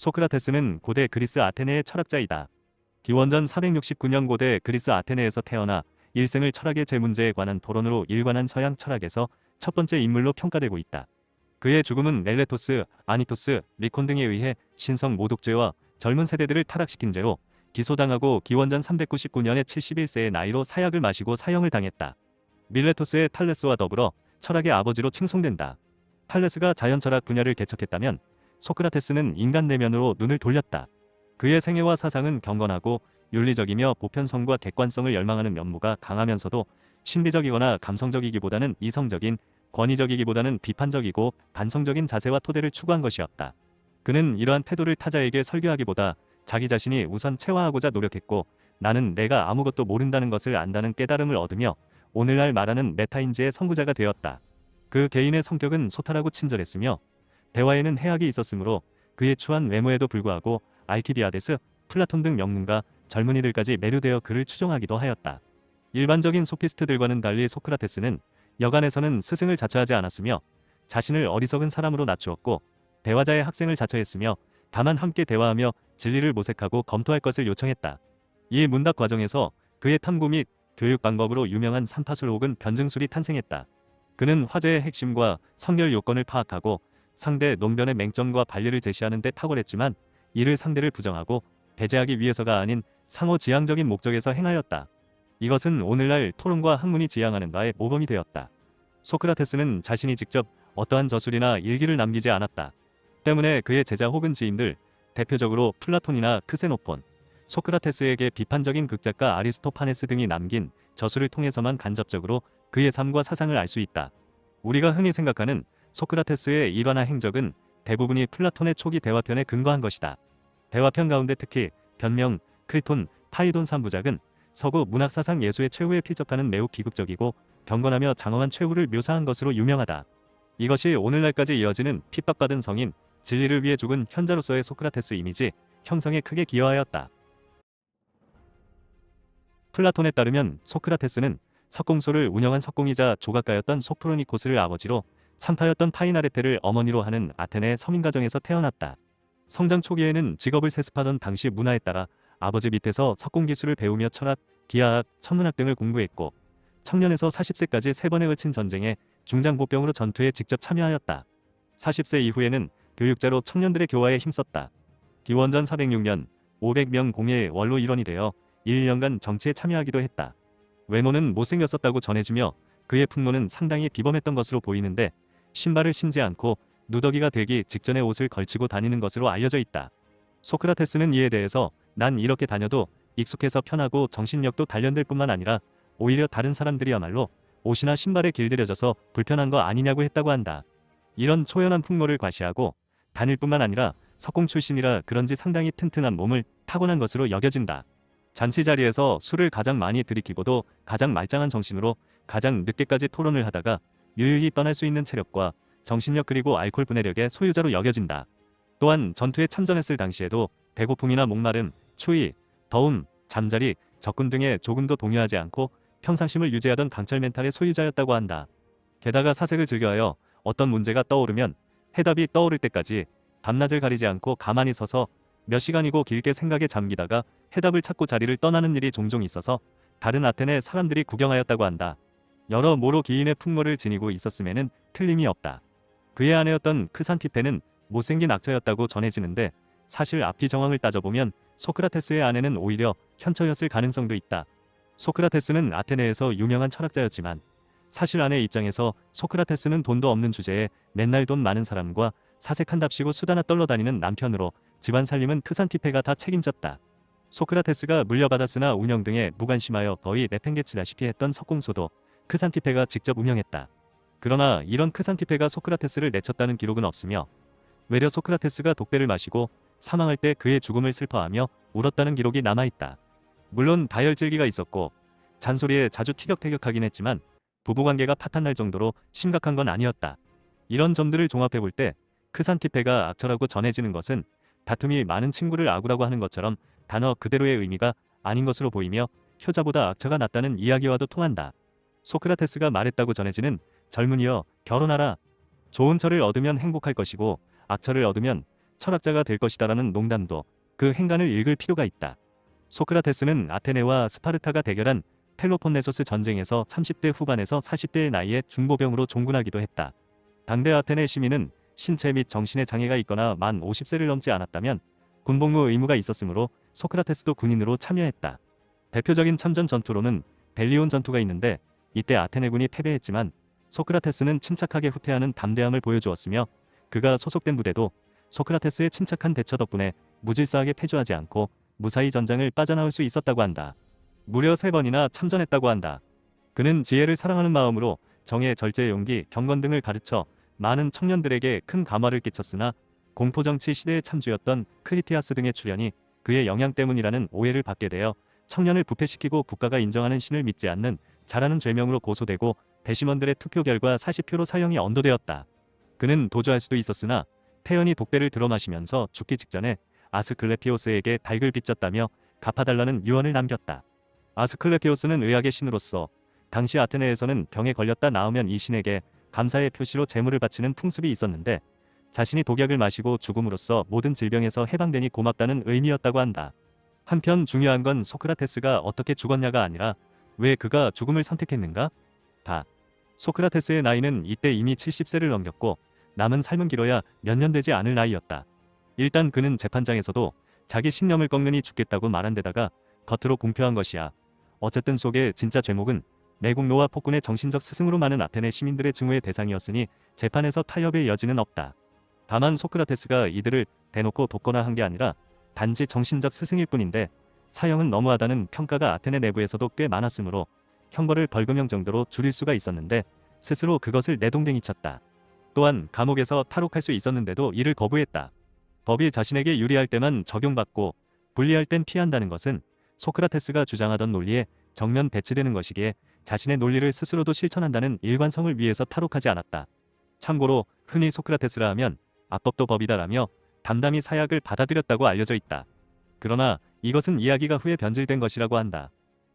소크라테스는 고대 그리스 아테네의 철학자이다. 기원전 469년 고대 그리스 아테네에서 태어나 일생을 철학의 제 문제에 관한 토론으로 일관한 서양 철학에서 첫 번째 인물로 평가되고 있다. 그의 죽음은 멜레토스, 아니토스, 리콘 등에 의해 신성 모독죄와 젊은 세대들을 타락시킨 죄로 기소당하고 기원전 399년에 71세의 나이로 사약을 마시고 사형을 당했다. 밀레토스의 탈레스와 더불어 철학의 아버지로 칭송된다. 탈레스가 자연철학 분야를 개척했다면 소크라테스는 인간 내면으로 눈을 돌렸다. 그의 생애와 사상은 경건하고 윤리적이며 보편성과 객관성을 열망하는 면모가 강하면서도 신비적이거나 감성적이기보다는 이성적인, 권위적이기보다는 비판적이고 반성적인 자세와 토대를 추구한 것이었다. 그는 이러한 태도를 타자에게 설교하기보다 자기 자신이 우선 체화하고자 노력했고, 나는 내가 아무것도 모른다는 것을 안다는 깨달음을 얻으며 오늘날 말하는 메타인지의 선구자가 되었다. 그 개인의 성격은 소탈하고 친절했으며 대화에는 해학이 있었으므로 그의 추한 외모에도 불구하고 알키비아데스, 플라톤 등 명문가, 젊은이들까지 매료되어 그를 추종하기도 하였다. 일반적인 소피스트들과는 달리 소크라테스는 여간에서는 스승을 자처하지 않았으며 자신을 어리석은 사람으로 낮추었고 대화자의 학생을 자처했으며 다만 함께 대화하며 진리를 모색하고 검토할 것을 요청했다. 이 문답 과정에서 그의 탐구 및 교육 방법으로 유명한 삼파술 혹은 변증술이 탄생했다. 그는 화제의 핵심과 성결 요건을 파악하고 상대 논변의 맹점과 반리를 제시하는 데 탁월했지만 이를 상대를 부정하고 배제하기 위해서가 아닌 상호지향적인 목적에서 행하였다. 이것은 오늘날 토론과 학문이 지향하는 바에 모범이 되었다. 소크라테스는 자신이 직접 어떠한 저술이나 일기를 남기지 않았다. 때문에 그의 제자 혹은 지인들, 대표적으로 플라톤이나 크세노폰, 소크라테스에게 비판적인 극작가 아리스토파네스 등이 남긴 저술을 통해서만 간접적으로 그의 삶과 사상을 알 수 있다. 우리가 흔히 생각하는 소크라테스의 일화나 행적은 대부분이 플라톤의 초기 대화편에 근거한 것이다. 대화편 가운데 특히 변명, 크리톤, 파이돈 3부작은 서구 문학사상 예수의 최후에 피적하는 매우 비극적이고 경건하며 장엄한 최후를 묘사한 것으로 유명하다. 이것이 오늘날까지 이어지는 핍박받은 성인, 진리를 위해 죽은 현자로서의 소크라테스 이미지 형성에 크게 기여하였다. 플라톤에 따르면 소크라테스는 석공소를 운영한 석공이자 조각가였던 소프로니코스를 아버지로, 산파였던 파이나레테를 어머니로 하는 아테네 서민가정에서 태어났다. 성장 초기에는 직업을 세습하던 당시 문화에 따라 아버지 밑에서 석공기술을 배우며 철학, 기하학, 천문학 등을 공부했고 청년에서 40세까지 3번에 걸친 전쟁에 중장보병으로 전투에 직접 참여하였다. 40세 이후에는 교육자로 청년들의 교화에 힘썼다. 기원전 406년 500명 공예의 원로 일원이 되어 1년간 정치에 참여하기도 했다. 외모는 못생겼었다고 전해지며 그의 풍모는 상당히 비범했던 것으로 보이는데 신발을 신지 않고 누더기가 되기 직전에 옷을 걸치고 다니는 것으로 알려져 있다. 소크라테스는 이에 대해서 난 이렇게 다녀도 익숙해서 편하고 정신력도 단련될 뿐만 아니라 오히려 다른 사람들이야말로 옷이나 신발에 길들여져서 불편한 거 아니냐고 했다고 한다. 이런 초연한 풍모를 과시하고 다닐 뿐만 아니라 석공 출신이라 그런지 상당히 튼튼한 몸을 타고난 것으로 여겨진다. 잔치 자리에서 술을 가장 많이 들이키고도 가장 말짱한 정신으로 가장 늦게까지 토론을 하다가 유유히 떠날 수 있는 체력과 정신력 그리고 알코올 분해력의 소유자로 여겨진다. 또한 전투에 참전했을 당시에도 배고픔이나 목마름, 추위, 더움, 잠자리, 적군 등에 조금도 동요하지 않고 평상심을 유지하던 강철 멘탈의 소유자였다고 한다. 게다가 사색을 즐겨하여 어떤 문제가 떠오르면 해답이 떠오를 때까지 밤낮을 가리지 않고 가만히 서서 몇 시간이고 길게 생각에 잠기다가 해답을 찾고 자리를 떠나는 일이 종종 있어서 다른 아테네 사람들이 구경하였다고 한다. 여러모로 기인의 풍모를 지니고 있었음에는 틀림이 없다. 그의 아내였던 크산티페는 못생긴 악처였다고 전해지는데 사실 앞뒤 정황을 따져보면 소크라테스의 아내는 오히려 현처였을 가능성도 있다. 소크라테스는 아테네에서 유명한 철학자였지만 사실 아내 입장에서 소크라테스는 돈도 없는 주제에 맨날 돈 많은 사람과 사색한답시고 수다나 떨러다니는 남편으로 집안 살림은 크산티페가 다 책임졌다. 소크라테스가 물려받았으나 운영 등에 무관심하여 거의 내팽개치다시피 했던 석공소도 크산티페가 직접 운영했다. 그러나 이런 크산티페가 소크라테스를 내쳤다는 기록은 없으며 외려 소크라테스가 독배를 마시고 사망할 때 그의 죽음을 슬퍼하며 울었다는 기록이 남아있다. 물론 다혈질기가 있었고 잔소리에 자주 티격태격하긴 했지만 부부관계가 파탄날 정도로 심각한 건 아니었다. 이런 점들을 종합해볼 때 크산티페가 악처라고 전해지는 것은 다툼이 많은 친구를 악우라고 하는 것처럼 단어 그대로의 의미가 아닌 것으로 보이며 효자보다 악처가 낫다는 이야기와도 통한다. 소크라테스가 말했다고 전해지는 젊은이여 결혼하라. 좋은 처를 얻으면 행복할 것이고 악처를 얻으면 철학자가 될 것이다라는 농담도 그 행간을 읽을 필요가 있다. 소크라테스는 아테네와 스파르타가 대결한 펠로폰네소스 전쟁에서 30대 후반에서 40대의 나이에 중보병으로 종군하기도 했다. 당대 아테네 시민은 신체 및 정신의 장애가 있거나 만 50세를 넘지 않았다면 군복무 의무가 있었으므로 소크라테스도 군인으로 참여했다. 대표적인 참전 전투로는 벨리온 전투가 있는데 이때 아테네군이 패배했지만 소크라테스는 침착하게 후퇴하는 담대함을 보여주었으며 그가 소속된 부대도 소크라테스의 침착한 대처 덕분에 무질서하게 패주하지 않고 무사히 전장을 빠져나올 수 있었다고 한다. 무려 3번이나 참전했다고 한다. 그는 지혜를 사랑하는 마음으로 정의, 절제, 용기, 경건 등을 가르쳐 많은 청년들에게 큰 감화를 끼쳤으나 공포정치 시대의 참주였던 크리티아스 등의 출현이 그의 영향 때문이라는 오해를 받게 되어 청년을 부패시키고 국가가 인정하는 신을 믿지 않는 자라는 죄명으로 고소되고 배심원들의 투표 결과 40표로 사형이 언도되었다. 그는 도주할 수도 있었으나 태연히 독배를 들어마시면서 죽기 직전에 아스클레피오스에게 닭을 빚졌다며 갚아달라는 유언을 남겼다. 아스클레피오스는 의학의 신으로서 당시 아테네에서는 병에 걸렸다 나으면 이 신에게 감사의 표시로 제물을 바치는 풍습이 있었는데 자신이 독약을 마시고 죽음으로써 모든 질병에서 해방되니 고맙다는 의미였다고 한다. 한편 중요한 건 소크라테스가 어떻게 죽었냐가 아니라 왜 그가 죽음을 선택했는가? 소크라테스의 나이는 이때 이미 70세를 넘겼고 남은 삶은 길어야 몇 년 되지 않을 나이였다. 일단 그는 재판장에서도 자기 신념을 꺾느니 죽겠다고 말한 데다가 겉으로 공표한 것이야. 어쨌든 속의 진짜 죄목은 매국노와 폭군의 정신적 스승으로 많은 아테네 시민들의 증오의 대상이었으니 재판에서 타협의 여지는 없다. 다만 소크라테스가 이들을 대놓고 돕거나 한 게 아니라 단지 정신적 스승일 뿐인데 사형은 너무하다는 평가가 아테네 내부에서도 꽤 많았으므로 형벌을 벌금형 정도로 줄일 수가 있었는데 스스로 그것을 내동댕이 쳤다. 또한 감옥에서 탈옥할 수 있었는데도 이를 거부했다. 법이 자신에게 유리할 때만 적용받고 불리할 땐 피한다는 것은 소크라테스가 주장하던 논리에 정면 배치되는 것이기에 자신의 논리를 스스로도 실천한다는 일관성을 위해서 탈옥하지 않았다. 참고로 흔히 소크라테스라 하면 악법도 법이다라며 담담히 사약을 받아들였다고 알려져 있다. 그러나 이것은 이야기가 후에 변질된 것이라고 한다.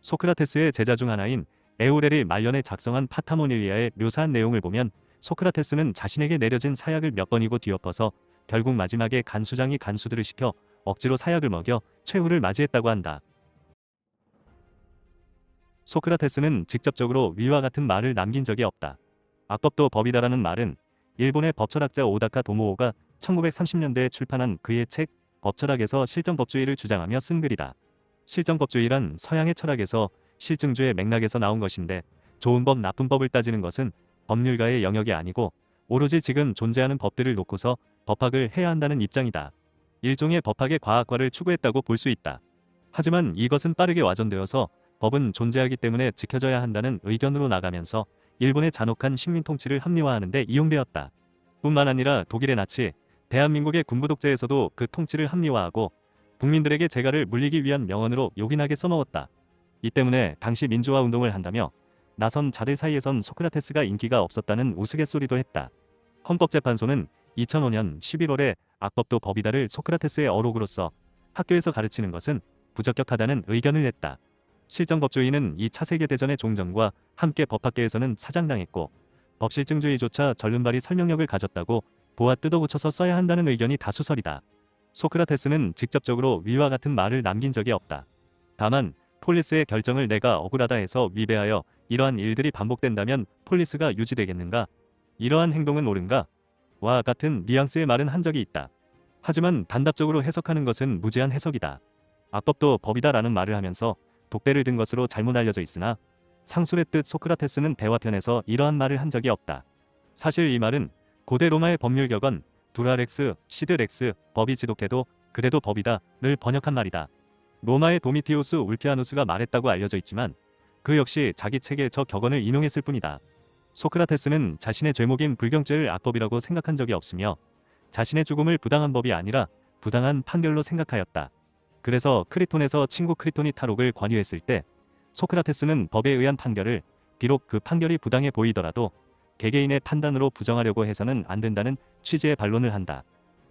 소크라테스의 제자 중 하나인 에우렐이 말년에 작성한 파타모닐리아에 묘사한 내용을 보면 소크라테스는 자신에게 내려진 사약을 몇 번이고 뒤엎어서 결국 마지막에 간수장이 간수들을 시켜 억지로 사약을 먹여 최후를 맞이했다고 한다. 소크라테스는 직접적으로 위와 같은 말을 남긴 적이 없다. 악법도 법이다라는 말은 일본의 법철학자 오다카 도모오가 1930년대에 출판한 그의 책 법철학에서 실정법주의를 주장하며 쓴 글이다. 실정법주의란 서양의 철학에서 실증주의 맥락에서 나온 것인데 좋은 법 나쁜 법을 따지는 것은 법률가의 영역이 아니고 오로지 지금 존재하는 법들을 놓고서 법학을 해야 한다는 입장이다. 일종의 법학의 과학화를 추구했다고 볼 수 있다. 하지만 이것은 빠르게 와전되어서 법은 존재하기 때문에 지켜져야 한다는 의견으로 나가면서 일본의 잔혹한 식민 통치를 합리화하는 데 이용되었다. 뿐만 아니라 독일의 나치, 대한민국의 군부 독재에서도 그 통치를 합리화하고 국민들에게 재갈을 물리기 위한 명언으로 요긴하게 써먹었다. 이 때문에 당시 민주화 운동을 한다며 나선 자들 사이에선 소크라테스가 인기가 없었다는 우스갯소리도 했다. 헌법재판소는 2005년 11월에 악법도 법이다를 소크라테스의 어록으로서 학교에서 가르치는 것은 부적격하다는 의견을 냈다. 실정법주의는 2차 세계대전의 종전과 함께 법학계에서는 사장당했고 법실증주의조차 절름발이 설명력을 가졌다고 보아 뜯어고쳐서 써야 한다는 의견이 다수설이다. 소크라테스는 직접적으로 위와 같은 말을 남긴 적이 없다. 다만 폴리스의 결정을 내가 억울하다 해서 위배하여 이러한 일들이 반복된다면 폴리스가 유지되겠는가? 이러한 행동은 옳은가? 와 같은 뉘앙스의 말은 한 적이 있다. 하지만 단답적으로 해석하는 것은 무제한 해석이다. 악법도 법이다라는 말을 하면서 독배를 든 것으로 잘못 알려져 있으나 상술의 뜻 소크라테스는 대화편에서 이러한 말을 한 적이 없다. 사실 이 말은 고대 로마의 법률격언 두라렉스, 시드렉스, 법이 지독해도 그래도 법이다를 번역한 말이다. 로마의 도미티우스 울피아누스가 말했다고 알려져 있지만 그 역시 자기 책에 저 격언을 인용했을 뿐이다. 소크라테스는 자신의 죄목인 불경죄를 악법이라고 생각한 적이 없으며 자신의 죽음을 부당한 법이 아니라 부당한 판결로 생각하였다. 그래서 크리톤에서 친구 크리톤이 탈옥을 권유했을 때 소크라테스는 법에 의한 판결을 비록 그 판결이 부당해 보이더라도 개개인의 판단으로 부정하려고 해서는 안 된다는 취지의 반론을 한다.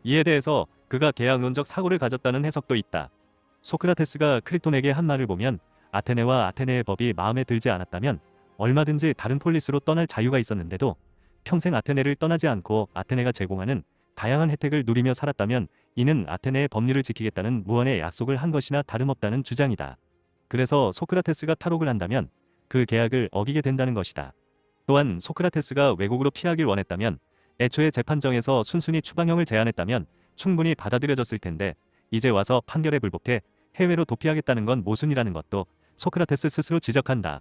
이에 대해서 그가 계약론적 사고를 가졌다는 해석도 있다. 소크라테스가 크리톤에게 한 말을 보면 아테네와 아테네의 법이 마음에 들지 않았다면 얼마든지 다른 폴리스로 떠날 자유가 있었는데도 평생 아테네를 떠나지 않고 아테네가 제공하는 다양한 혜택을 누리며 살았다면 이는 아테네의 법률을 지키겠다는 무언의 약속을 한 것이나 다름없다는 주장이다. 그래서 소크라테스가 탈옥을 한다면 그 계약을 어기게 된다는 것이다. 또한 소크라테스가 외국으로 피하길 원했다면 애초에 재판정에서 순순히 추방형을 제안했다면 충분히 받아들여졌을 텐데 이제 와서 판결에 불복해 해외로 도피하겠다는 건 모순이라는 것도 소크라테스 스스로 지적한다.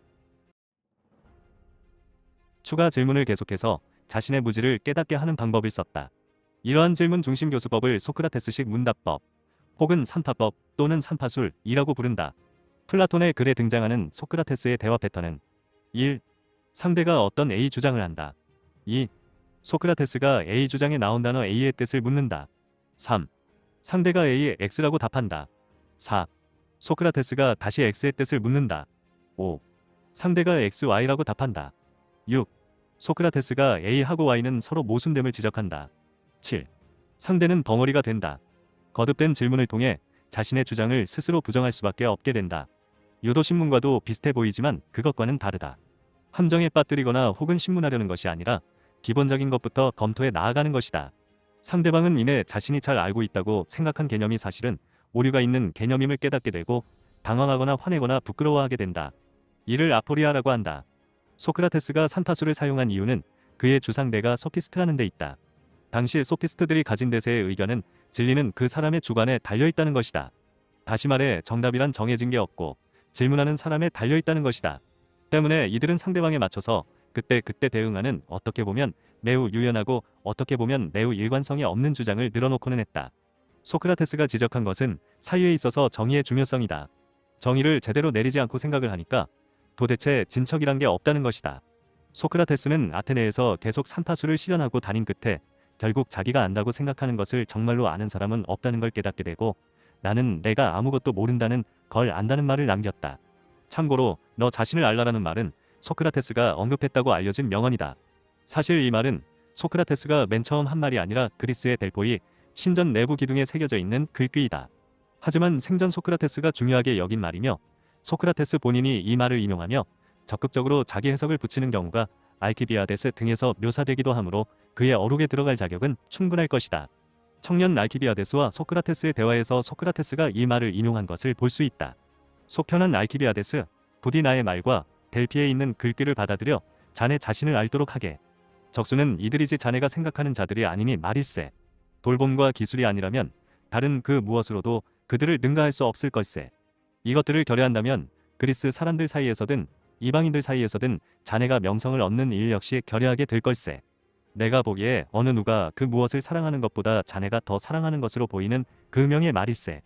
추가 질문을 계속해서 자신의 무지를 깨닫게 하는 방법을 썼다. 이러한 질문 중심 교수법을 소크라테스식 문답법 혹은 삼파법 또는 삼파술이라고 부른다. 플라톤의 글에 등장하는 소크라테스의 대화 패턴은 1. 상대가 어떤 A 주장을 한다. 2. 소크라테스가 A 주장에 나온 단어 A의 뜻을 묻는다. 3. 상대가 A에 X라고 답한다. 4. 소크라테스가 다시 X의 뜻을 묻는다. 5. 상대가 XY라고 답한다. 6. 소크라테스가 A하고 Y는 서로 모순됨을 지적한다. 7. 상대는 벙어리가 된다. 거듭된 질문을 통해 자신의 주장을 스스로 부정할 수밖에 없게 된다. 유도신문과도 비슷해 보이지만 그것과는 다르다. 함정에 빠뜨리거나 혹은 신문하려는 것이 아니라 기본적인 것부터 검토해 나아가는 것이다. 상대방은 이내 자신이 잘 알고 있다고 생각한 개념이 사실은 오류가 있는 개념임을 깨닫게 되고 당황하거나 화내거나 부끄러워하게 된다. 이를 아포리아라고 한다. 소크라테스가 산파수를 사용한 이유는 그의 주상대가 소피스트라는 데 있다. 당시 소피스트들이 가진 대세의 의견은 진리는 그 사람의 주관에 달려있다는 것이다. 다시 말해 정답이란 정해진 게 없고 질문하는 사람에 달려있다는 것이다. 때문에 이들은 상대방에 맞춰서 그때 대응하는 어떻게 보면 매우 유연하고 어떻게 보면 매우 일관성이 없는 주장을 늘어놓고는 했다. 소크라테스가 지적한 것은 사유에 있어서 정의의 중요성이다. 정의를 제대로 내리지 않고 생각을 하니까 도대체 진척이란 게 없다는 것이다. 소크라테스는 아테네에서 계속 산파수를 실현하고 다닌 끝에 결국 자기가 안다고 생각하는 것을 정말로 아는 사람은 없다는 걸 깨닫게 되고 나는 내가 아무것도 모른다는 걸 안다는 말을 남겼다. 참고로 너 자신을 알라라는 말은 소크라테스가 언급했다고 알려진 명언이다. 사실 이 말은 소크라테스가 맨 처음 한 말이 아니라 그리스의 델포이 신전 내부 기둥에 새겨져 있는 글귀이다. 하지만 생전 소크라테스가 중요하게 여긴 말이며 소크라테스 본인이 이 말을 인용하며 적극적으로 자기 해석을 붙이는 경우가 알키비아데스 등에서 묘사되기도 하므로 그의 어록에 들어갈 자격은 충분할 것이다. 청년 알키비아데스와 소크라테스의 대화에서 소크라테스가 이 말을 인용한 것을 볼 수 있다. 속편한 알키비아데스, 부디 나의 말과 델피에 있는 글귀를 받아들여 자네 자신을 알도록 하게. 적수는 이들이지 자네가 생각하는 자들이 아니니 말일세. 돌봄과 기술이 아니라면 다른 그 무엇으로도 그들을 능가할 수 없을 걸세. 이것들을 결여한다면 그리스 사람들 사이에서든 이방인들 사이에서든 자네가 명성을 얻는 일 역시 결여하게 될 걸세. 내가 보기에 어느 누가 그 무엇을 사랑하는 것보다 자네가 더 사랑하는 것으로 보이는 그 명의 말일세.